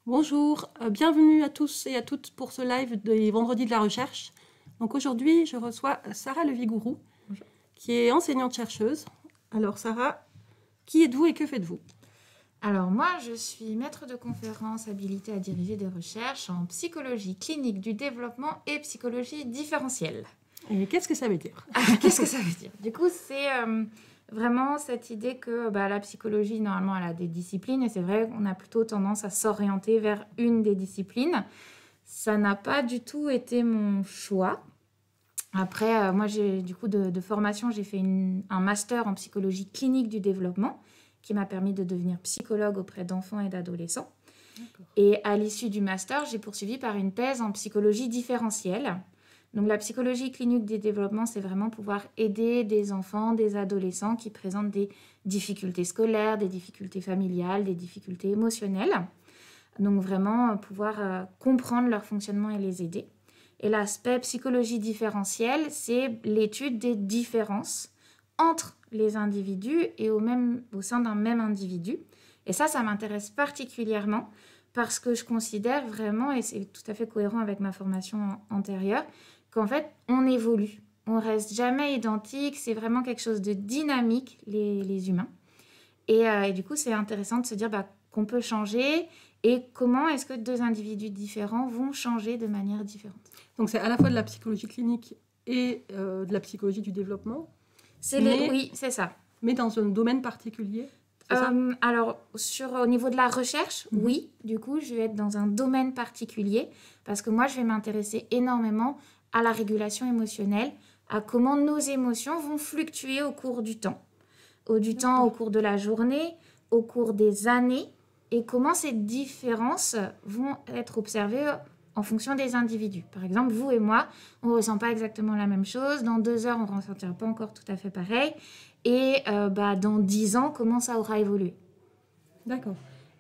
Bonjour, bienvenue à tous et à toutes pour ce live des Vendredis de la Recherche. Donc aujourd'hui, je reçois Sarah Levigourou, qui est enseignante-chercheuse. Alors Sarah, qui êtes-vous et que faites-vous? Alors moi, je suis maître de conférence habilitée à diriger des recherches en psychologie clinique du développement et psychologie différentielle. Et qu'est-ce que ça veut dire? Qu'est-ce que ça veut dire? Du coup, c'est vraiment cette idée que la psychologie, normalement, elle a des disciplines et c'est vrai qu'on a plutôt tendance à s'orienter vers une des disciplines. Ça n'a pas du tout été mon choix. Après, moi, du coup, de formation, j'ai fait un master en psychologie clinique du développement qui m'a permis de devenir psychologue auprès d'enfants et d'adolescents. Et à l'issue du master, j'ai poursuivi par une thèse en psychologie différentielle. Donc la psychologie clinique du développement, c'est vraiment pouvoir aider des enfants, des adolescents qui présentent des difficultés scolaires, des difficultés familiales, des difficultés émotionnelles. Donc vraiment pouvoir comprendre leur fonctionnement et les aider. Et l'aspect psychologie différentielle, c'est l'étude des différences entre les individus et au sein d'un même individu. Et ça m'intéresse particulièrement parce que je considère vraiment, et c'est tout à fait cohérent avec ma formation antérieure, qu'en fait, on évolue. On reste jamais identique, c'est vraiment quelque chose de dynamique, les humains. Et du coup, c'est intéressant de se dire qu'on peut changer et comment est-ce que deux individus différents vont changer de manière différente. Donc c'est à la fois de la psychologie clinique et de la psychologie du développement. Oui, c'est ça. Mais dans un domaine particulier, alors, au niveau de la recherche, oui. Du coup, je vais être dans un domaine particulier parce que moi, je vais m'intéresser énormément à la régulation émotionnelle, à comment nos émotions vont fluctuer au cours du temps. Au cours de la journée, au cours des années, et comment ces différences vont être observées en fonction des individus. Par exemple, vous et moi, on ne ressent pas exactement la même chose. Dans 2 heures, on ne ressentira pas encore tout à fait pareil. Et dans 10 ans, comment ça aura évolué. D'accord.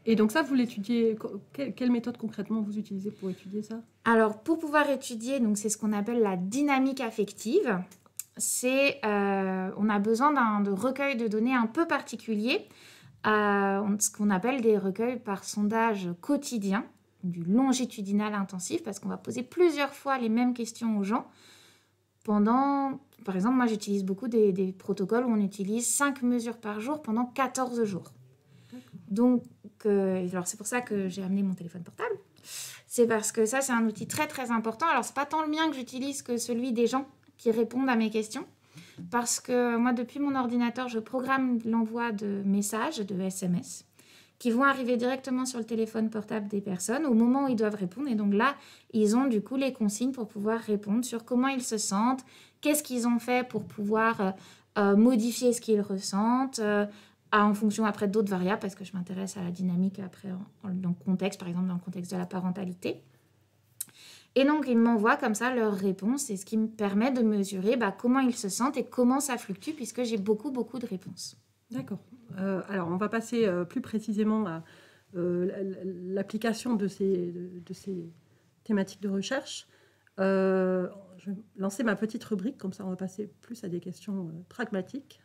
Et donc ça, vous l'étudiez, quelle méthode concrètement vous utilisez pour étudier ça? Alors, pour pouvoir étudier, donc c'est ce qu'on appelle la dynamique affective. On a besoin de recueil de données un peu particulier, ce qu'on appelle des recueils par sondage quotidien, du longitudinal intensif, parce qu'on va poser plusieurs fois les mêmes questions aux gens. Par exemple, moi j'utilise beaucoup des protocoles où on utilise 5 mesures par jour pendant 14 jours. Donc, alors c'est pour ça que j'ai amené mon téléphone portable. C'est parce que ça, c'est un outil très très important. Alors, c'est pas tant le mien que j'utilise que celui des gens qui répondent à mes questions. Parce que moi, depuis mon ordinateur, je programme l'envoi de messages, de SMS, qui vont arriver directement sur le téléphone portable des personnes au moment où ils doivent répondre. Et donc là, ils ont du coup les consignes pour pouvoir répondre sur comment ils se sentent, qu'est-ce qu'ils ont fait pour pouvoir modifier ce qu'ils ressentent, en fonction après d'autres variables, parce que je m'intéresse à la dynamique après dans le contexte, par exemple dans le contexte de la parentalité. Et donc, ils m'envoient comme ça leurs réponses et ce qui me permet de mesurer comment ils se sentent et comment ça fluctue puisque j'ai beaucoup de réponses. D'accord. Alors, on va passer plus précisément à l'application de ces thématiques de recherche. Je vais lancer ma petite rubrique, comme ça on va passer plus à des questions pragmatiques.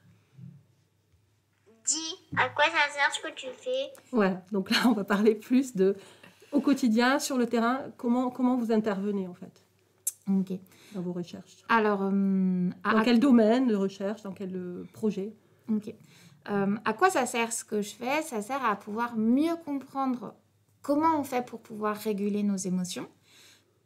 Dis, à quoi ça sert ce que tu fais? Voilà, donc là on va parler plus au quotidien, sur le terrain, comment vous intervenez en fait dans vos recherches. Alors, dans quel domaine de recherche, dans quel projet? À quoi ça sert ce que je fais? Ça sert à pouvoir mieux comprendre comment on fait pour pouvoir réguler nos émotions.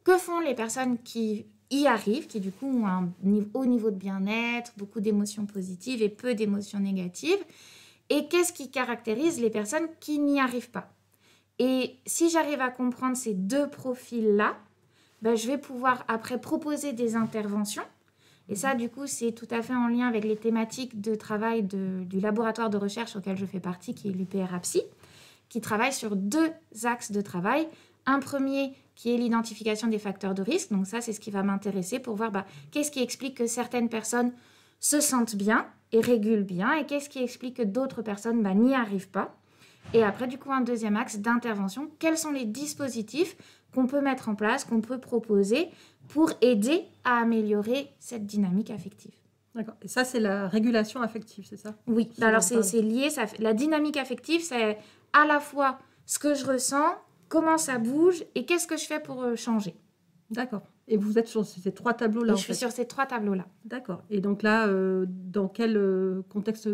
Que font les personnes qui y arrivent, qui du coup ont un haut niveau de bien-être, beaucoup d'émotions positives et peu d'émotions négatives? Et qu'est-ce qui caractérise les personnes qui n'y arrivent pas? Et si j'arrive à comprendre ces deux profils-là, je vais pouvoir après proposer des interventions. Et ça, du coup, c'est tout à fait en lien avec les thématiques de travail du laboratoire de recherche auquel je fais partie, qui est l'UPRAPSI, qui travaille sur 2 axes de travail. Un premier qui est l'identification des facteurs de risque. Donc ça, c'est ce qui va m'intéresser pour voir qu'est-ce qui explique que certaines personnes se sentent bien et régulent bien, et qu'est-ce qui explique que d'autres personnes n'y arrivent pas. Et après, du coup, un deuxième axe d'intervention. Quels sont les dispositifs qu'on peut mettre en place, qu'on peut proposer pour aider à améliorer cette dynamique affective? D'accord. Et ça, c'est la régulation affective, c'est ça? Oui. Alors, c'est lié. La dynamique affective, c'est à la fois ce que je ressens comment ça bouge et qu'est-ce que je fais pour changer. D'accord. Et vous êtes sur ces 3 tableaux-là, Je suis sur ces 3 tableaux-là. D'accord. Et donc là, dans quel contexte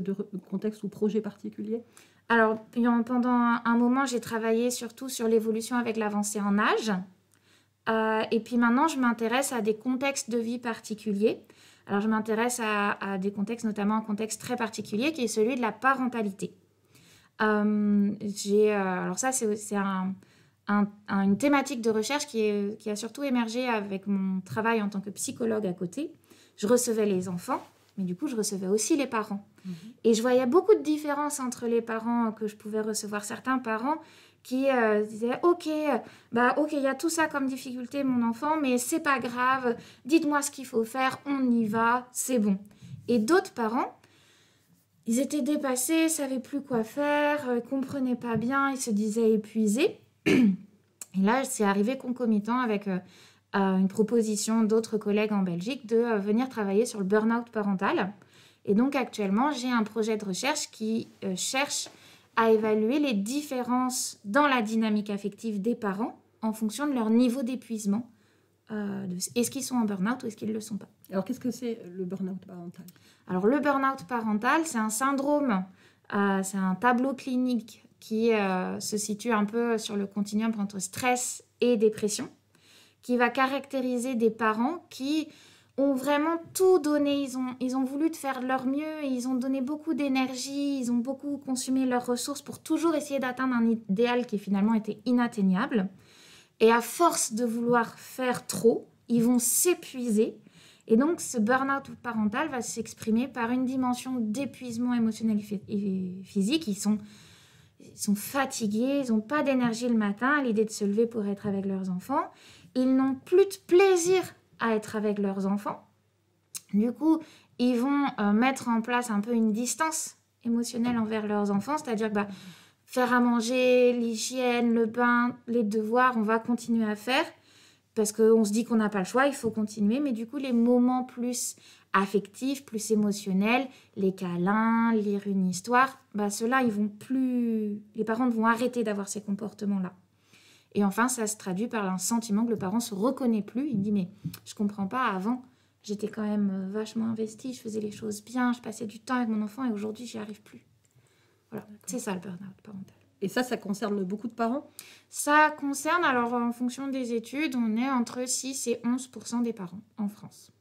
ou projet particulier? Alors, pendant un moment, j'ai travaillé surtout sur l'évolution avec l'avancée en âge. Et puis maintenant, je m'intéresse à des contextes de vie particuliers. Alors, je m'intéresse à des contextes, notamment un contexte très particulier qui est celui de la parentalité. Alors ça, c'est une thématique de recherche qui a surtout émergé avec mon travail en tant que psychologue à côté. Je recevais les enfants, mais du coup, je recevais aussi les parents. Et je voyais beaucoup de différences entre les parents que je pouvais recevoir. Certains parents qui disaient « Ok, il y a tout ça comme difficulté, mon enfant, mais c'est pas grave. Dites-moi ce qu'il faut faire, on y va, c'est bon. » Et d'autres parents, ils étaient dépassés, savaient plus quoi faire, comprenaient pas bien, ils se disaient épuisés. Et là, c'est arrivé concomitant avec une proposition d'autres collègues en Belgique de venir travailler sur le burn-out parental. Et donc, actuellement, j'ai un projet de recherche qui cherche à évaluer les différences dans la dynamique affective des parents en fonction de leur niveau d'épuisement. Est-ce qu'ils sont en burn-out ou est-ce qu'ils ne le sont pas? Alors, qu'est-ce que c'est le burn-out parental? Alors, le burn-out parental, c'est un syndrome, c'est un tableau clinique qui se situe un peu sur le continuum entre stress et dépression, qui va caractériser des parents qui ont vraiment tout donné. Ils ont voulu faire de leur mieux, et ils ont donné beaucoup d'énergie, ils ont beaucoup consumé leurs ressources pour toujours essayer d'atteindre un idéal qui finalement était inatteignable. Et à force de vouloir faire trop, ils vont s'épuiser. Et donc, ce burn-out parental va s'exprimer par une dimension d'épuisement émotionnel et physique. Ils sont fatigués, ils n'ont pas d'énergie le matin à l'idée de se lever pour être avec leurs enfants. Ils n'ont plus de plaisir à être avec leurs enfants. Du coup, ils vont mettre en place un peu une distance émotionnelle envers leurs enfants, c'est-à-dire que faire à manger, l'hygiène, le bain, les devoirs, on va continuer à faire parce qu'on se dit qu'on n'a pas le choix, il faut continuer. Mais du coup, les moments plus affectifs, plus émotionnels, les câlins, lire une histoire, ceux-là, les parents vont arrêter d'avoir ces comportements-là. Et enfin, ça se traduit par un sentiment que le parent ne se reconnaît plus. Il me dit, mais je ne comprends pas, avant, j'étais quand même vachement investie, je faisais les choses bien, je passais du temps avec mon enfant et aujourd'hui, j'y arrive plus. Voilà, c'est ça le burn-out parental. Et ça concerne beaucoup de parents? Ça concerne, alors en fonction des études, on est entre 6 et 11% des parents en France.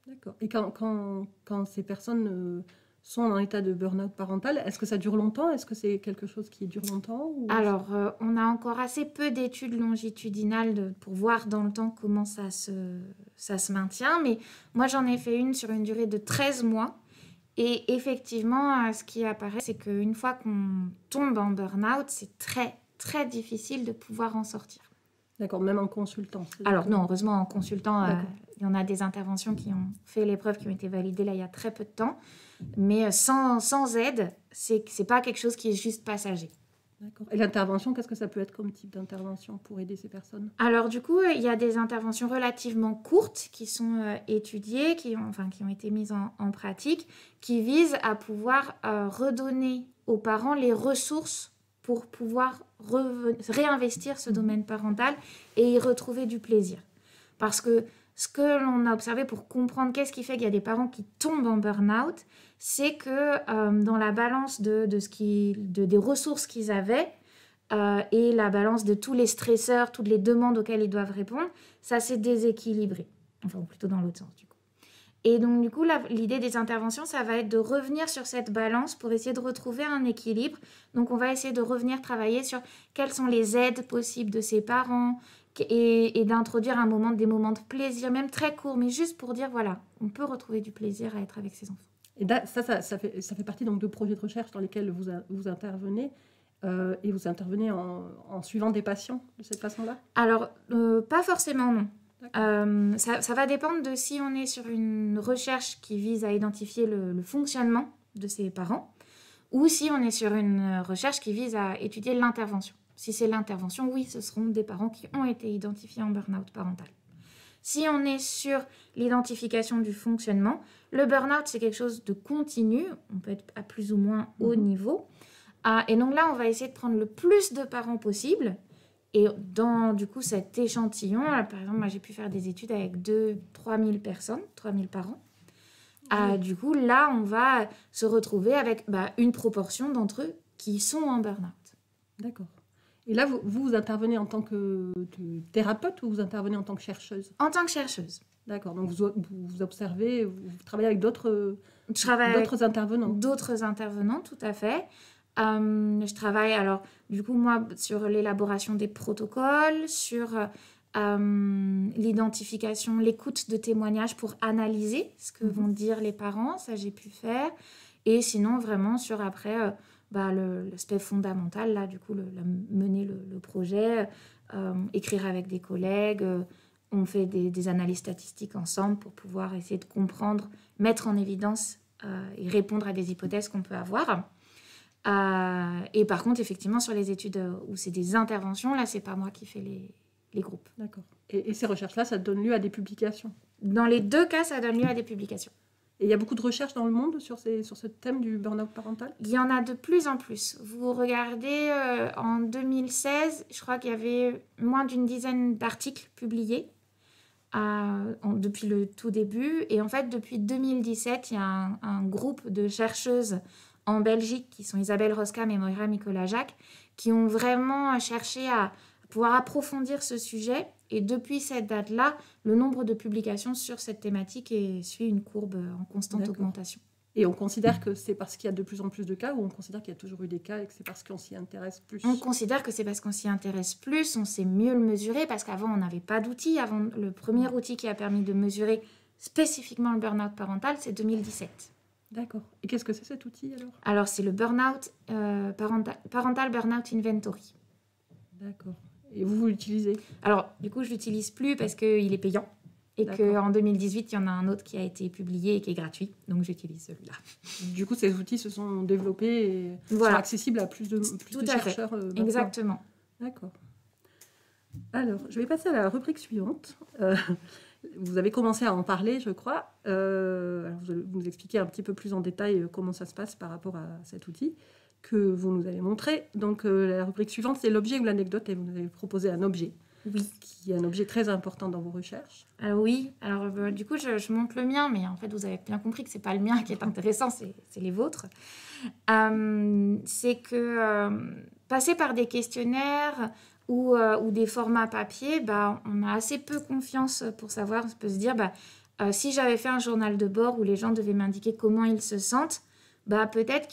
D'accord. Et quand ces personnes sont en état de burn-out parental, est-ce que ça dure longtemps? Est-ce que c'est quelque chose qui dure longtemps Alors, on a encore assez peu d'études longitudinales pour voir dans le temps comment ça se maintient. Mais moi, j'en ai fait une sur une durée de 13 mois. Et effectivement, ce qui apparaît, c'est qu'une fois qu'on tombe en burn-out, c'est très, très difficile de pouvoir en sortir. D'accord, même en consultant? Alors non, heureusement, en consultant, il y en a des interventions qui ont fait les preuves, qui ont été validées là il y a très peu de temps. Mais sans aide, c'est pas quelque chose qui est juste passager. D'accord. Et l'intervention, qu'est-ce que ça peut être comme type d'intervention pour aider ces personnes? Alors du coup, il y a des interventions relativement courtes qui sont étudiées, qui ont été mises en pratique, qui visent à pouvoir redonner aux parents les ressources pour pouvoir réinvestir ce domaine parental et y retrouver du plaisir. Parce que ce que l'on a observé pour comprendre qu'est-ce qui fait qu'il y a des parents qui tombent en burn-out, c'est que dans la balance des ressources qu'ils avaient et la balance de tous les stresseurs, toutes les demandes auxquelles ils doivent répondre, ça s'est déséquilibré. Enfin, ou plutôt dans l'autre sens, du coup. Et donc, du coup, l'idée des interventions, ça va être de revenir sur cette balance pour essayer de retrouver un équilibre. Donc, on va essayer de revenir travailler sur quelles sont les aides possibles de ces parents et d'introduire des moments de plaisir, même très courts, mais juste pour dire, voilà, on peut retrouver du plaisir à être avec ses enfants. Et ça fait partie donc de projets de recherche dans lesquels vous intervenez et vous intervenez en suivant des patients de cette façon-là? Alors, pas forcément, non. Ça va dépendre de si on est sur une recherche qui vise à identifier le fonctionnement de ces parents ou si on est sur une recherche qui vise à étudier l'intervention. Si c'est l'intervention, oui, ce seront des parents qui ont été identifiés en burn-out parental. Si on est sur l'identification du fonctionnement, le burn-out, c'est quelque chose de continu, on peut être à plus ou moins haut niveau. Et donc là, on va essayer de prendre le plus de parents possible Et dans, du coup, cet échantillon, là, par exemple, moi, j'ai pu faire des études avec 3 000 personnes, 3 000 parents. Du coup, là, on va se retrouver avec une proportion d'entre eux qui sont en burn-out. D'accord. Et là, vous intervenez en tant que thérapeute ou vous intervenez en tant que chercheuse? En tant que chercheuse. D'accord. Donc, vous observez, vous travaillez avec d'autres intervenants? D'autres intervenants, tout à fait. Je travaille, alors, du coup, moi, sur l'élaboration des protocoles, sur l'identification, l'écoute de témoignages pour analyser ce que vont dire les parents, ça j'ai pu faire. Et sinon, vraiment, sur après, l'aspect fondamental, là, du coup, mener le projet, écrire avec des collègues. On fait des analyses statistiques ensemble pour pouvoir essayer de comprendre, mettre en évidence et répondre à des hypothèses qu'on peut avoir. Et par contre, effectivement, sur les études où c'est des interventions, là, c'est pas moi qui fais les groupes. D'accord. Et ces recherches-là, ça donne lieu à des publications? Dans les deux cas, ça donne lieu à des publications. Et il y a beaucoup de recherches dans le monde sur ce thème du burn-out parental? Il y en a de plus en plus. Vous regardez, en 2016, je crois qu'il y avait moins d'une dizaine d'articles publiés depuis le tout début. Et en fait, depuis 2017, il y a un groupe de chercheuses en Belgique, qui sont Isabelle Roskam et Moira Nicolas-Jacques, qui ont vraiment cherché à pouvoir approfondir ce sujet. Et depuis cette date-là, le nombre de publications sur cette thématique suit une courbe en constante augmentation. Et on considère que c'est parce qu'il y a de plus en plus de cas, ou on considère qu'il y a toujours eu des cas et que c'est parce qu'on s'y intéresse plus? On considère que c'est parce qu'on s'y intéresse plus, on sait mieux le mesurer, parce qu'avant, on n'avait pas d'outils. Avant, le premier outil qui a permis de mesurer spécifiquement le burn-out parental, c'est 2017. D'accord. Et qu'est-ce que c'est cet outil alors? Alors, c'est le burn-out, Parental Burnout Inventory. D'accord. Et vous l'utilisez? Alors, du coup, je ne l'utilise plus parce qu'il est payant. Et qu'en 2018, il y en a un autre qui a été publié et qui est gratuit. Donc, j'utilise celui-là. Du coup, ces outils se sont développés et sont accessibles à plus de chercheurs. Exactement. D'accord. Alors, je vais passer à la rubrique suivante. Vous avez commencé à en parler, je crois. Alors vous nous expliquer un petit peu plus en détail comment ça se passe par rapport à cet outil que vous nous avez montré. Donc, la rubrique suivante, c'est l'objet ou l'anecdote. Et vous nous avez proposé un objet. Oui. Qui est un objet très important dans vos recherches. Alors oui. Alors, du coup, je montre le mien. Mais en fait, vous avez bien compris que ce n'est pas le mien qui est intéressant. C'est les vôtres. C'est que passer par des questionnaires ou des formats papier, on a assez peu confiance pour savoir. On peut se dire, si j'avais fait un journal de bord où les gens devaient m'indiquer comment ils se sentent, peut-être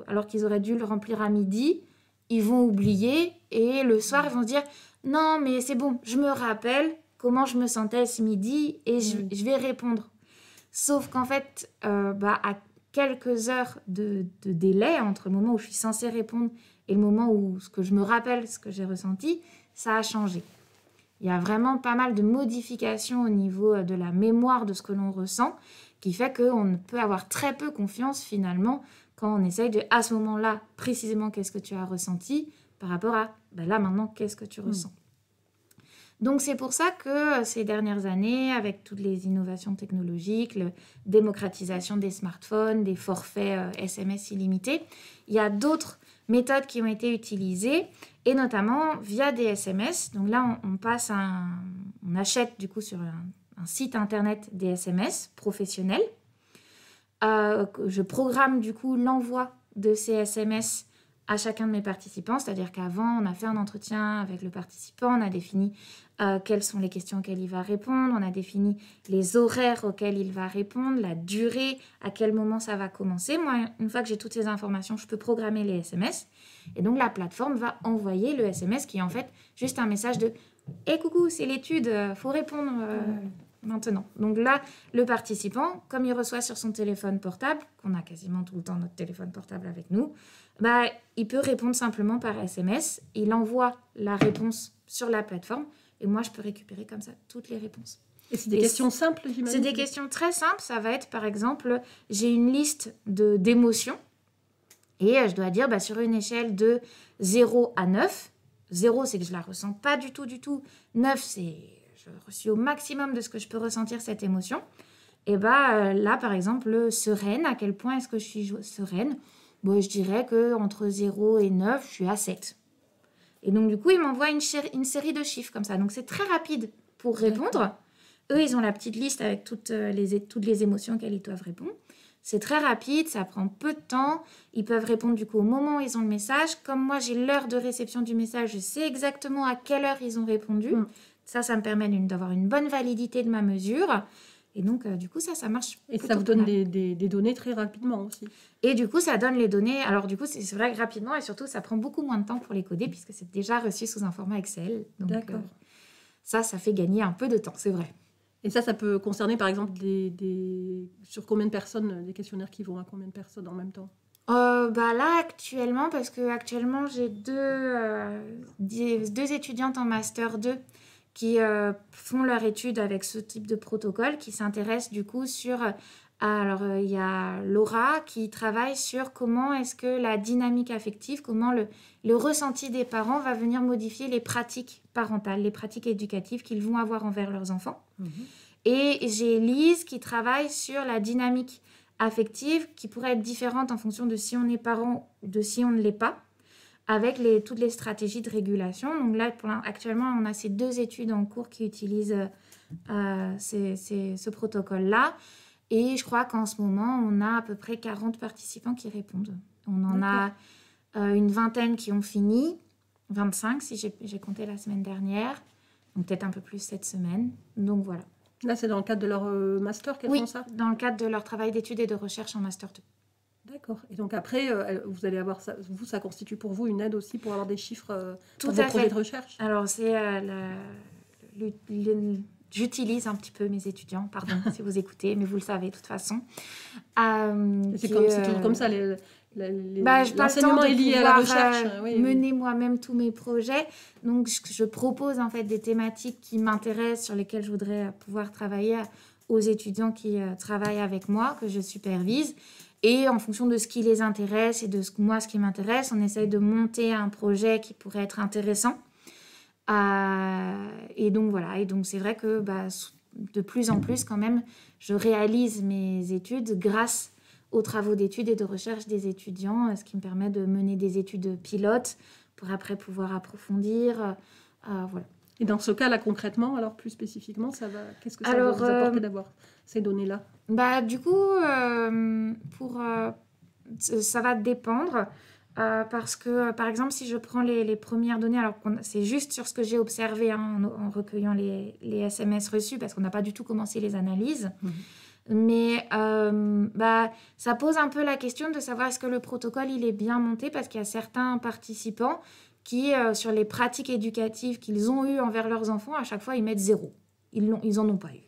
alors qu'ils auraient dû le remplir à midi, ils vont oublier et le soir, ils vont se dire « Non, mais c'est bon, je me rappelle comment je me sentais ce midi et je vais répondre. » Sauf qu'en fait, à quelques heures de délai entre le moment où je suis censée répondre et le moment où ce que je me rappelle, ce que j'ai ressenti, ça a changé. Il y a vraiment pas mal de modifications au niveau de la mémoire de ce que l'on ressent, qui fait qu'on peut avoir très peu confiance finalement quand on essaye de, à ce moment-là, précisément qu'est-ce que tu as ressenti par rapport à, là maintenant, qu'est-ce que tu ressens. Donc c'est pour ça que ces dernières années, avec toutes les innovations technologiques, la démocratisation des smartphones, des forfaits SMS illimités, il y a d'autres méthodes qui ont été utilisées, et notamment via des SMS. Donc là, on achète du coup sur un site internet des SMS professionnels. Je programme du coup l'envoi de ces SMS à chacun de mes participants, c'est-à-dire qu'avant, on a fait un entretien avec le participant, on a défini quelles sont les questions auxquelles il va répondre, on a défini les horaires auxquels il va répondre, la durée, à quel moment ça va commencer. Moi, une fois que j'ai toutes ces informations, je peux programmer les SMS, et donc la plateforme va envoyer le SMS qui est en fait juste un message de « Hey, coucou, c'est l'étude, faut répondre maintenant ». Donc là, le participant, comme il reçoit sur son téléphone portable, qu'on a quasiment tout le temps notre téléphone portable avec nous, il peut répondre simplement par SMS. Il envoie la réponse sur la plateforme et moi, je peux récupérer comme ça toutes les réponses. Et c'est des questions simples, j'imagine? C'est des questions très simples. Ça va être, par exemple, j'ai une liste d'émotions et je dois dire, sur une échelle de 0 à 9, 0, c'est que je ne la ressens pas du tout. 9, c'est je suis au maximum de ce que je peux ressentir cette émotion. Et là, par exemple, sereine, à quel point est-ce que je suis sereine? Je dirais qu'entre 0 et 9, je suis à 7. Et donc, du coup, ils m'envoient une série de chiffres comme ça. Donc, c'est très rapide pour répondre. Eux, ils ont la petite liste avec toutes les émotions auxquelles ils doivent répondre. C'est très rapide, ça prend peu de temps. Ils peuvent répondre du coup au moment où ils ont le message. Comme moi, j'ai l'heure de réception du message, je sais exactement à quelle heure ils ont répondu. Ça me permet d'avoir une bonne validité de ma mesure. Et donc, du coup, ça marche. Et ça vous donne des données très rapidement aussi. Et du coup, ça donne les données. Alors, du coup, c'est vrai que rapidement, et surtout, ça prend beaucoup moins de temps pour les coder puisque c'est déjà reçu sous un format Excel. Donc, d'accord. Ça fait gagner un peu de temps, c'est vrai. Et ça peut concerner, par exemple, sur combien de personnes, des questionnaires qui vont à combien de personnes en même temps? Là, actuellement, parce que actuellement, j'ai deux étudiantes en Master 2 qui font leur étude avec ce type de protocole, qui s'intéressent du coup sur... Alors, il y a Laura qui travaille sur comment est-ce que la dynamique affective, comment le ressenti des parents va venir modifier les pratiques parentales, les pratiques éducatives qu'ils vont avoir envers leurs enfants. Et j'ai Lise qui travaille sur la dynamique affective qui pourrait être différente en fonction de si on est parent ou de si on ne l'est pas, avec toutes les stratégies de régulation. Donc là, actuellement, on a ces deux études en cours qui utilisent ce protocole-là. Et je crois qu'en ce moment, on a à peu près 40 participants qui répondent. On en a une vingtaine qui ont fini, 25 si j'ai compté la semaine dernière, donc peut-être un peu plus cette semaine. Donc voilà. Là, c'est dans le cadre de leur master qu'elles font ça? Oui, dans le cadre de leur travail d'études et de recherche en Master 2. D'accord. Et donc après, vous allez avoir ça. Ça constitue pour vous une aide aussi pour avoir des chiffres Tout pour vos à projets fait. de recherche? Alors, c'est j'utilise un petit peu mes étudiants, pardon si vous écoutez, mais vous le savez de toute façon. C'est toujours comme ça, l'enseignement est lié à la recherche. Mener moi-même tous mes projets. Donc, je propose en fait des thématiques qui m'intéressent, sur lesquelles je voudrais pouvoir travailler aux étudiants qui travaillent avec moi, que je supervise. Et en fonction de ce qui les intéresse et de ce qui m'intéresse, on essaye de monter un projet qui pourrait être intéressant. Et donc voilà, et donc c'est vrai que de plus en plus quand même, je réalise mes études grâce aux travaux d'études et de recherche des étudiants, ce qui me permet de mener des études pilotes pour après pouvoir approfondir. Voilà. Et dans ce cas-là, concrètement, alors plus spécifiquement, qu'est-ce que ça va vous apporter d'avoir ces données-là? Du coup, ça va dépendre. Parce que, par exemple, si je prends les premières données, alors c'est juste sur ce que j'ai observé en recueillant les SMS reçus, parce qu'on n'a pas du tout commencé les analyses. Mais ça pose un peu la question de savoir est-ce que le protocole il est bien monté, parce qu'il y a certains participants qui, sur les pratiques éducatives qu'ils ont eues envers leurs enfants, à chaque fois, ils mettent 0. Ils n'en ont pas eu.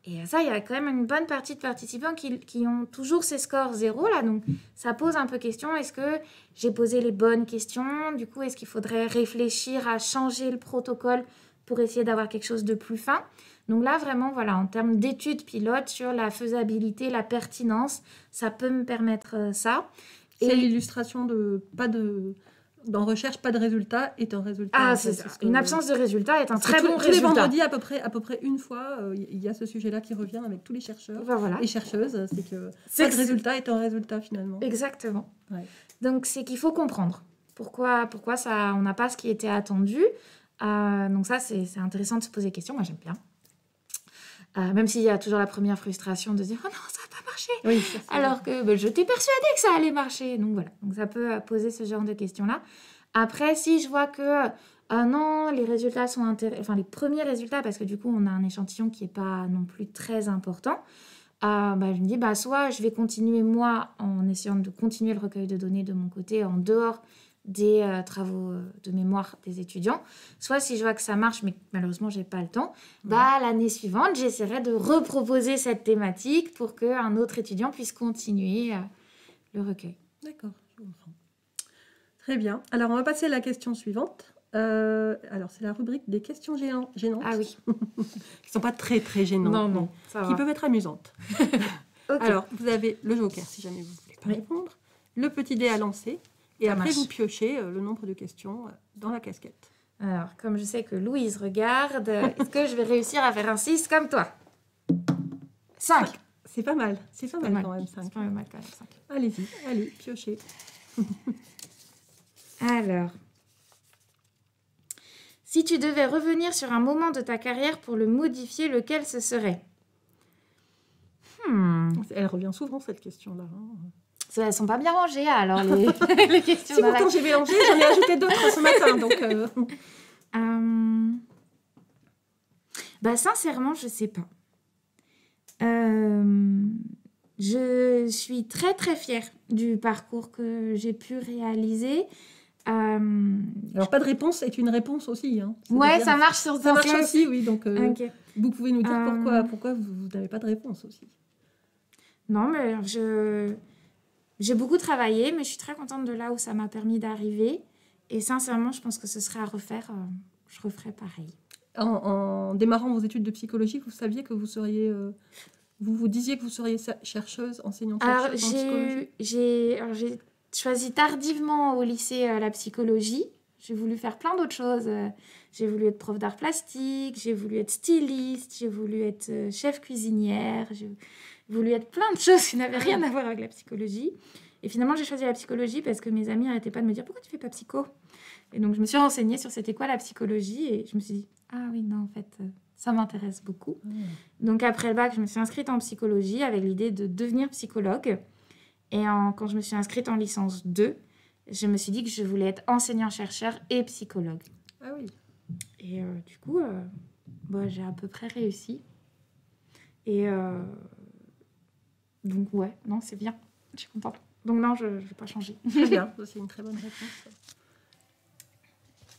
Et ça, il y a quand même une bonne partie de participants qui ont toujours ces scores 0, là. Donc, ça pose un peu question. Est-ce que j'ai posé les bonnes questions? Du coup, est-ce qu'il faudrait réfléchir à changer le protocole pour essayer d'avoir quelque chose de plus fin? Donc là, vraiment, voilà, en termes d'études pilotes sur la faisabilité, la pertinence, ça peut me permettre ça. C'est l'illustration dans recherche, pas de résultat est un résultat. Ah, c'est ça. Une absence de résultat est un très bon résultat. Tous les vendredis, à peu près une fois, il y a ce sujet-là qui revient avec tous les chercheurs et chercheuses. C'est que pas de résultat est un résultat, finalement. Exactement. Ouais. Donc, c'est qu'il faut comprendre pourquoi ça, on n'a pas ce qui était attendu. Donc ça, c'est intéressant de se poser des questions. Moi, j'aime bien. Même s'il y a toujours la première frustration de dire « Oh non, ça n'a pas marché oui, !» Alors que je t'ai persuadée que ça allait marcher. Donc voilà, donc ça peut poser ce genre de questions-là. Après, si je vois que non, les résultats sont les premiers résultats, parce que du coup, on a un échantillon qui n'est pas non plus très important, je me dis soit je vais continuer moi en essayant de continuer le recueil de données de mon côté en dehors des travaux de mémoire des étudiants, soit si je vois que ça marche mais malheureusement j'ai pas le temps, l'année suivante j'essaierai de reproposer cette thématique pour qu'un autre étudiant puisse continuer le recueil. D'accord, je comprends. Très bien, alors on va passer à la question suivante. Alors c'est la rubrique des questions gênantes. Ah oui. Qui sont pas très très gênantes, non, ça qui peuvent être amusantes. Okay. Alors vous avez le joker si jamais vous voulez pas répondre, le petit dé à lancer. Et après, vous piochez le nombre de questions dans la casquette. Alors, comme je sais que Louise regarde, est-ce que je vais réussir à faire un 6 comme toi? 5. C'est pas mal. C'est pas mal quand même, 5. C'est pas mal quand même, 5. Allez-y, allez, piochez. Alors, Si tu devais revenir sur un moment de ta carrière pour le modifier, lequel ce serait? Elle revient souvent, cette question-là. Elles sont pas bien rangées, alors, les questions. Si, pourtant, j'ai mélangé, j'en ai ajouté d'autres ce matin. Donc, sincèrement, je sais pas. Je suis très, très fière du parcours que j'ai pu réaliser. Alors, pas de réponse est une réponse aussi. Hein. Ouais, ça marche sur ça marche aussi, oui. Donc, okay. Vous pouvez nous dire pourquoi vous n'avez pas de réponse aussi. Non, mais j'ai beaucoup travaillé, mais je suis très contente de là où ça m'a permis d'arriver. Et sincèrement, je pense que ce serait à refaire. Je referais pareil. En démarrant vos études de psychologie, vous saviez que vous seriez... vous disiez que vous seriez chercheuse, enseignante-chercheuse en psychologie? J'ai choisi tardivement au lycée la psychologie. J'ai voulu faire plein d'autres choses. J'ai voulu être prof d'art plastique, j'ai voulu être styliste, j'ai voulu être chef cuisinière, j'ai voulu être plein de choses qui n'avaient rien à voir avec la psychologie. Et finalement, j'ai choisi la psychologie parce que mes amis n'arrêtaient pas de me dire « Pourquoi tu ne fais pas psycho ?» Et donc, je me suis renseignée sur c'était quoi la psychologie et je me suis dit « Ah oui, non, en fait, ça m'intéresse beaucoup. » Donc, après le bac, je me suis inscrite en psychologie avec l'idée de devenir psychologue. Et quand je me suis inscrite en licence 2, je me suis dit que je voulais être enseignant-chercheur et psychologue. Ah oui. Et du coup, j'ai à peu près réussi. Et donc, ouais, non, c'est bien. Je suis contente. Donc, non, je ne vais pas changer. Très bien, c'est une très bonne réponse.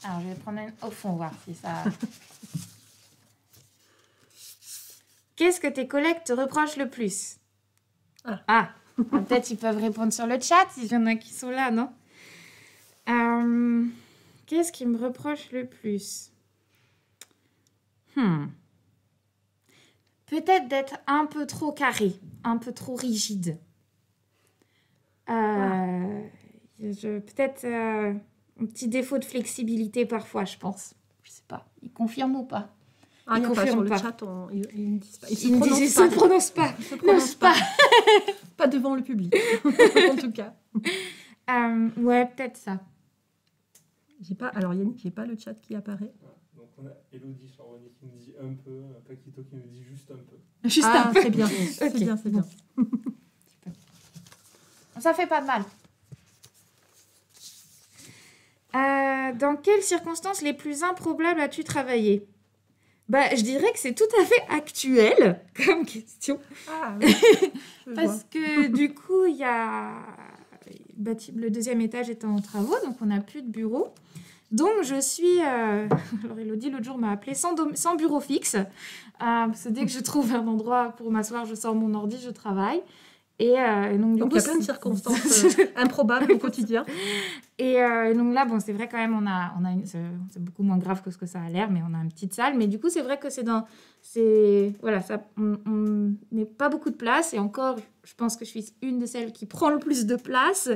Alors, je vais prendre au fond, voir si ça... Qu'est-ce que tes collègues te reprochent le plus? Peut-être ils peuvent répondre sur le chat, s'il y en a qui sont là, non? Qu'est-ce qu'ils me reprochent le plus? Peut-être d'être un peu trop carré, un peu trop rigide. Peut-être un petit défaut de flexibilité parfois, je pense. Je sais pas. Ils confirment ou pas? Ils confirment pas. Sur le chat, ils ne disent pas. Ils ne se prononcent pas. Ils se prononcent pas. Pas devant le public, en tout cas. Ouais, peut-être ça. Alors Yannick, j'ai pas le chat qui apparaît. Donc on a Elodie Charbonnier qui nous dit un peu, Paquito qui nous dit juste un peu. Juste un peu. C'est bien. C'est bien, c'est bien. Ça fait pas de mal. Dans quelles circonstances les plus improbables as-tu travaillé? Je dirais que c'est tout à fait actuel comme question. Parce que du coup, il y a... le deuxième étage est en travaux, donc on n'a plus de bureau. Donc, je suis... Alors, Elodie, l'autre jour, m'a appelée sans bureau fixe. Parce que dès que je trouve un endroit pour m'asseoir, je sors mon ordi, je travaille. Et donc, du coup, il y a plein de circonstances improbables au quotidien. Et donc là, c'est vrai quand même, c'est beaucoup moins grave que ce que ça a l'air, mais on a une petite salle. Mais du coup, c'est vrai que on n'est pas beaucoup de place. Et encore, je pense que je suis une de celles qui prend le plus de place.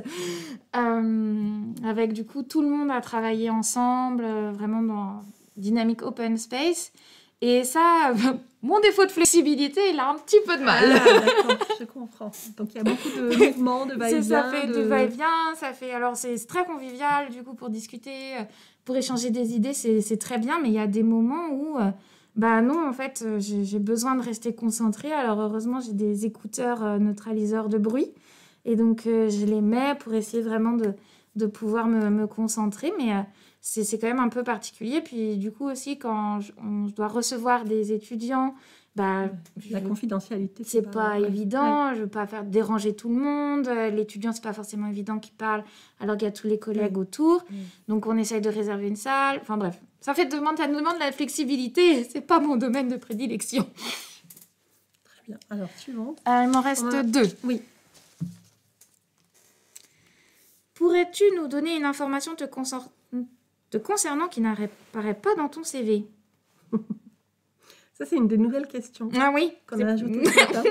Avec du coup, tout le monde a travaillé ensemble, vraiment dans dynamique open space. Et ça, mon défaut de flexibilité, il a un petit peu de mal. D'accord, je comprends. Donc, il y a beaucoup de mouvements, de va-et-vient. Ça fait de va-et-vient. Alors, c'est très convivial, du coup, pour discuter, pour échanger des idées, c'est très bien. Mais il y a des moments où, non, en fait, j'ai besoin de rester concentrée. Alors, heureusement, j'ai des écouteurs neutraliseurs de bruit. Et donc, je les mets pour essayer vraiment de pouvoir me concentrer. Mais... c'est quand même un peu particulier. Puis du coup aussi, quand on doit recevoir des étudiants, la confidentialité, c'est pas évident. Ouais. Je veux pas faire déranger tout le monde. L'étudiant, c'est pas forcément évident qu'il parle alors qu'il y a tous les collègues autour. Donc on essaye de réserver une salle. Enfin bref, ça demande de la flexibilité. C'est pas mon domaine de prédilection. Très bien. Alors suivant. Il m'en reste 2. Oui. Pourrais-tu nous donner une information te concernant qui n'apparaît pas dans ton CV? Ça, c'est une des nouvelles questions. Ah oui. Qu'on a ajoutées ce matin.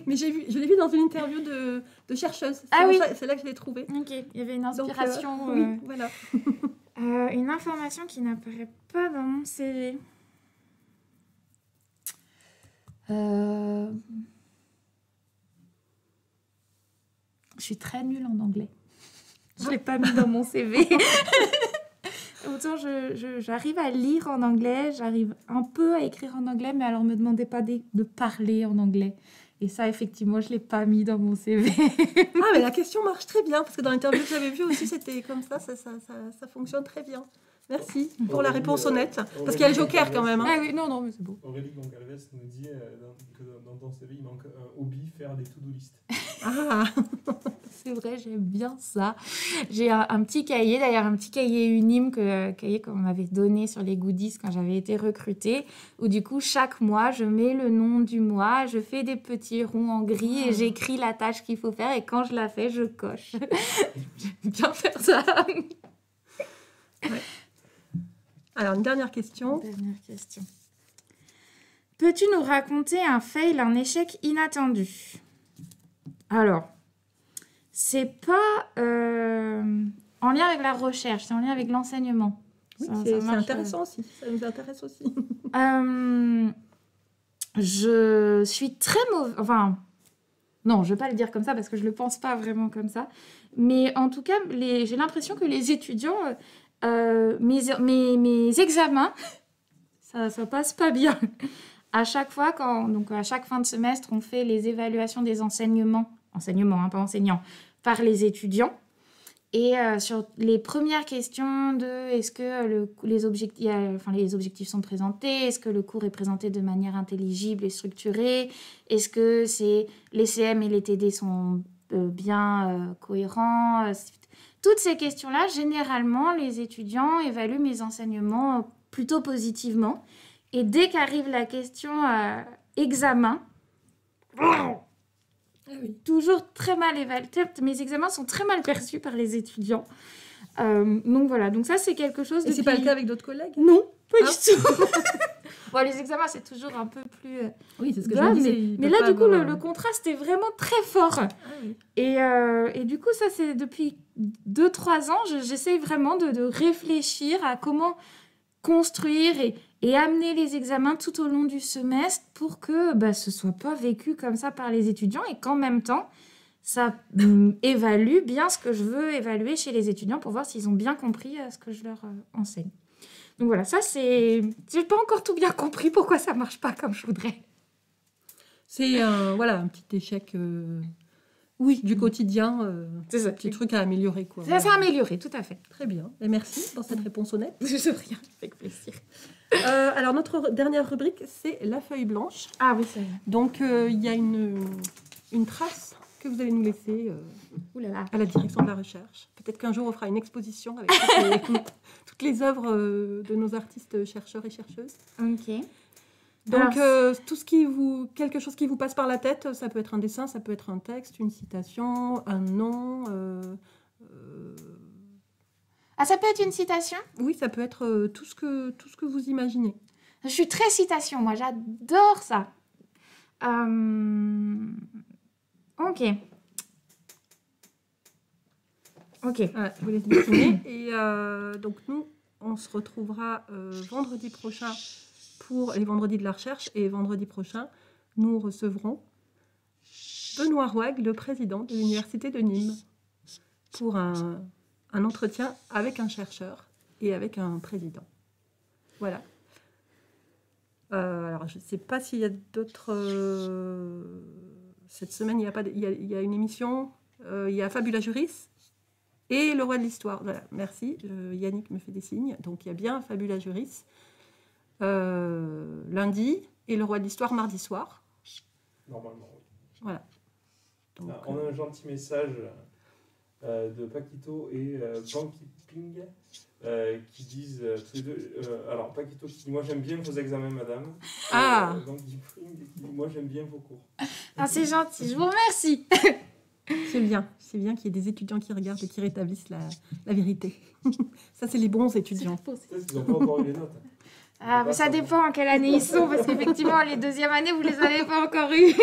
Mais je l'ai vu dans une interview de chercheuse. C'est là que je l'ai trouvée. Ok, il y avait une inspiration. Donc, oui, voilà. Une information qui n'apparaît pas dans mon CV. Je suis très nulle en anglais. Je ne l'ai pas mis dans mon CV. autant j'arrive à lire en anglais, j'arrive un peu à écrire en anglais, mais alors me demandez pas de parler en anglais. Et ça, effectivement, je ne l'ai pas mis dans mon CV. Ah, mais la question marche très bien, parce que dans l'interview que j'avais vue aussi, c'était comme ça, ça fonctionne très bien. Merci pour la réponse honnête. Parce qu'il y a le joker quand même. Hein. Ah oui, non, mais c'est beau. Aurélie Goncalves nous dit que dans ton CV, il manque un hobby, faire des to-do list. Ah, C'est vrai, j'aime bien ça. J'ai un petit cahier, d'ailleurs, un petit cahier Unime cahier qu'on m'avait donné sur les goodies quand j'avais été recrutée, où du coup, chaque mois, je mets le nom du mois, je fais des petits ronds en gris et j'écris la tâche qu'il faut faire. Et quand je la fais, je coche. J'aime bien faire ça. ouais. Alors, une dernière question. Dernière question. Peux-tu nous raconter un fail, un échec inattendu? Alors, c'est pas en lien avec la recherche, c'est en lien avec l'enseignement. Oui, Ça c'est marche, intéressant aussi. Ça nous intéresse aussi. Je suis très mauvaise. Enfin, non, je ne vais pas le dire comme ça parce que je ne le pense pas vraiment comme ça. Mais en tout cas, j'ai l'impression que les étudiants, mes examens, ça passe pas bien. À chaque fois, donc à chaque fin de semestre, on fait les évaluations des enseignements, hein, pas enseignants, par les étudiants. Et sur les premières questions de est-ce que les objectifs sont présentés, est-ce que le cours est présenté de manière intelligible et structurée, est-ce que les CM et les TD sont bien cohérents. Toutes ces questions-là, généralement, les étudiants évaluent mes enseignements plutôt positivement. Et dès qu'arrive la question examen, toujours très mal évalué. Mes examens sont très mal perçus par les étudiants. Donc voilà, donc ça c'est quelque chose. Et c'est pas le cas avec d'autres collègues? Non, pas du tout. Bon, les examens c'est toujours un peu plus. Oui, c'est ce que grave, je me disais. mais là du coup le contraste est vraiment très fort. Ah, oui. Et du coup ça c'est depuis 2-3 ans, j'essaye vraiment de réfléchir à comment construire et amener les examens tout au long du semestre pour que ce ne soit pas vécu comme ça par les étudiants et qu'en même temps, ça évalue bien ce que je veux évaluer chez les étudiants pour voir s'ils ont bien compris ce que je leur enseigne. Donc voilà, ça c'est... J'ai pas encore tout bien compris pourquoi ça marche pas comme je voudrais. C'est un petit échec du quotidien. C'est ça. Petit truc à améliorer. Quoi. Ça s'est amélioré, tout à fait. Très bien. Et merci pour cette réponse honnête. Je sais rien, avec plaisir. Alors, notre dernière rubrique, c'est la feuille blanche. Ah oui, c'est vrai. Donc, il y a une trace que vous allez nous laisser à la direction de la recherche. Peut-être qu'un jour, on fera une exposition avec toutes les œuvres de nos artistes chercheurs et chercheuses. Ok. Donc, quelque chose qui vous passe par la tête, ça peut être un dessin, ça peut être un texte, une citation, un nom. Ah, ça peut être une citation? Oui, ça peut être tout ce que vous imaginez. Je suis très citation, moi, j'adore ça. Ok. Voilà, je vous laisse dessiner. Et donc, nous, on se retrouvera vendredi prochain pour les vendredis de la recherche. Et vendredi prochain, nous recevrons Benoît Rouag, le président de l'Université de Nîmes, pour un entretien avec un chercheur et avec un président. Voilà. Alors, je ne sais pas s'il y a d'autres... Cette semaine, il y a une émission. Il y a Fabula Juris et Le Roi de l'Histoire. Voilà, merci. Yannick me fait des signes. Donc, il y a bien Fabula Juris lundi et Le Roi de l'Histoire mardi soir. Normalement, oui. Voilà. Donc, on a un gentil message de Paquito et Banky Ping qui disent tous les deux. Alors, Paquito qui dit moi j'aime bien vos examens, madame. Ah Banky Ping qui dit moi j'aime bien vos cours. Ah, c'est gentil, je vous remercie. c'est bien qu'il y ait des étudiants qui regardent et qui rétablissent la vérité. Ça, c'est les bons étudiants. Peut-être qu'ils n'ont pas encore eu les notes. Ah, mais ça dépend en quelle année ils sont, parce qu'effectivement, les deuxièmes années, vous les avez pas encore eues.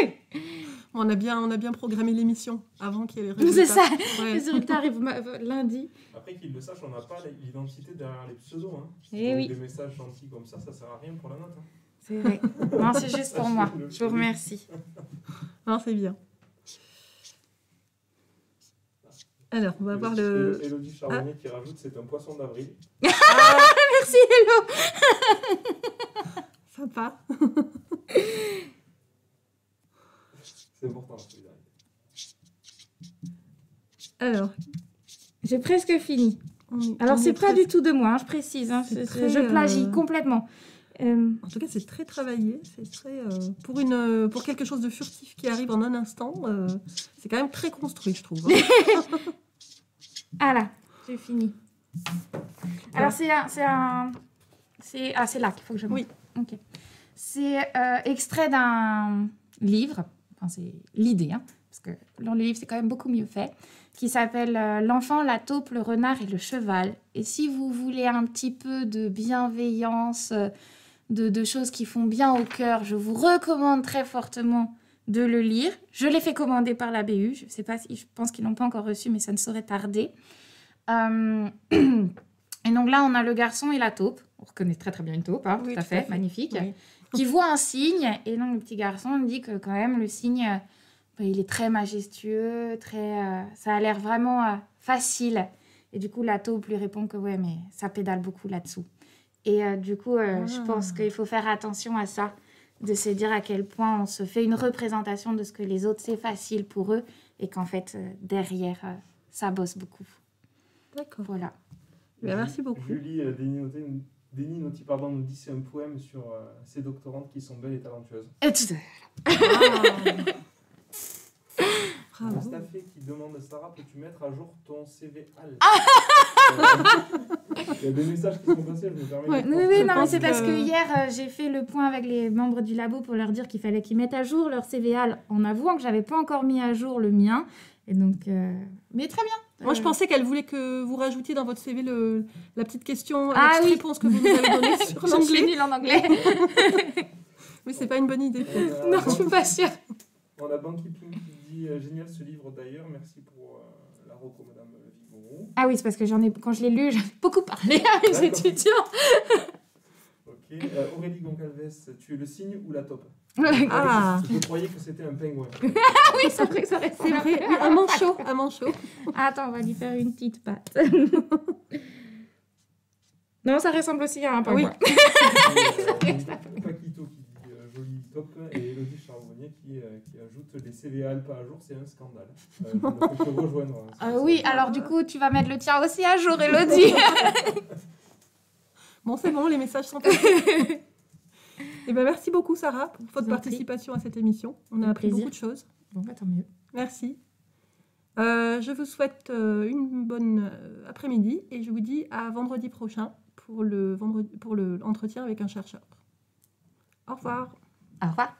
On a bien programmé l'émission avant qu'il y ait les résultats. C'est ça, Ouais. les résultats arrivent lundi. Après qu'ils le sachent, on n'a pas l'identité derrière les pseudos. Hein. Eh Donc, oui. des messages gentils comme ça sert à rien pour la note. Hein. C'est vrai. Non, c'est juste pour moi. Je vous remercie. Non, c'est bien. Alors, on va voir le... Élodie Charbonnier qui rajoute c'est un poisson d'avril. Merci, Hello. Sympa. C'est important la solidarité. Alors, J'ai presque fini. on Alors, est c'est pas presque- du tout de moi, hein, je précise. Hein, C'est très, je plagie complètement. En tout cas, c'est très travaillé. C'est très pour quelque chose de furtif qui arrive en un instant. C'est quand même très construit, je trouve. Ah là, j'ai fini. Alors, c'est là qu'il faut que je montre. Oui. Ok. C'est extrait d'un livre, enfin, c'est l'idée, hein, parce que dans le livre, c'est quand même beaucoup mieux fait, qui s'appelle L'enfant, la taupe, le renard et le cheval. Et si vous voulez un petit peu de bienveillance, de choses qui font bien au cœur, je vous recommande très fortement de le lire. Je l'ai fait commander par la BU. Je sais pas si, je pense qu'ils l'ont pas encore reçu, mais ça ne saurait tarder. Et donc là, on a le garçon et la taupe. On reconnaît très très bien une taupe, hein, Oui, tout à fait, magnifique. Oui. Qui voit un cygne. Et donc le petit garçon dit que quand même le cygne, il est très majestueux, ça a l'air vraiment facile. Et du coup, la taupe lui répond que ouais, mais ça pédale beaucoup là-dessous. Et du coup, je pense qu'il faut faire attention à ça, de se dire à quel point on se fait une représentation de ce que les autres, c'est facile pour eux, et qu'en fait, derrière, ça bosse beaucoup. D'accord. Voilà. Bien, merci beaucoup. Julie Deninotti nous dit c'est un poème sur ces doctorantes qui sont belles et talentueuses. Et tout Bravo. Staffé qui demande Sarah, peux-tu mettre à jour ton CV AL Il y a des messages qui sont passés, je me permets. Ouais. de Oui, prendre oui, ça. non, mais pense c'est parce que- que hier, j'ai fait le point avec les membres du labo pour leur dire qu'il fallait qu'ils mettent à jour leur CVAL en avouant que j'avais pas encore mis à jour le mien. Et donc, mais très bien. Moi, je pensais qu'elle voulait que vous rajoutiez dans votre CV la petite question, Ah la petite oui. réponse que vous nous avez donnée sur Je suis l'anglais. nulle en anglais. Oui, c'est pas une bonne idée. Non, je suis pas sûre. On a Banky Ping qui dit génial ce livre d'ailleurs, merci pour la reco, madame Vigourou. Ah oui, c'est parce que quand je l'ai lu, j'en ai beaucoup parlé à mes D'accord. étudiants. Ok, Aurélie Goncalves, tu es le cygne ou la taupe Ah. Je croyais que c'était un pingouin. Oui, c'est vrai que ça reste. C'est vrai, oui, un manchot, un manchot. Attends, on va lui faire une petite patte. Non, ça ressemble aussi à un pingouin. Paquito qui dit joli top et Elodie Charbonnier qui ajoute les CVAL pas à jour, c'est un scandale. Je ne peux que rejoindre. Hein, Oui, alors du coup, tu vas mettre le tien aussi à jour, Elodie. Bon, c'est bon, les messages sont passés. Et ben, merci beaucoup, Sarah, pour votre Je vous en prie. participation à cette émission. On a Avec appris plaisir. beaucoup de choses. Bon, bah, tant mieux. Merci. Je vous souhaite une bonne après-midi et je vous dis à vendredi prochain pour l'entretien avec un chercheur. Au revoir. Au revoir.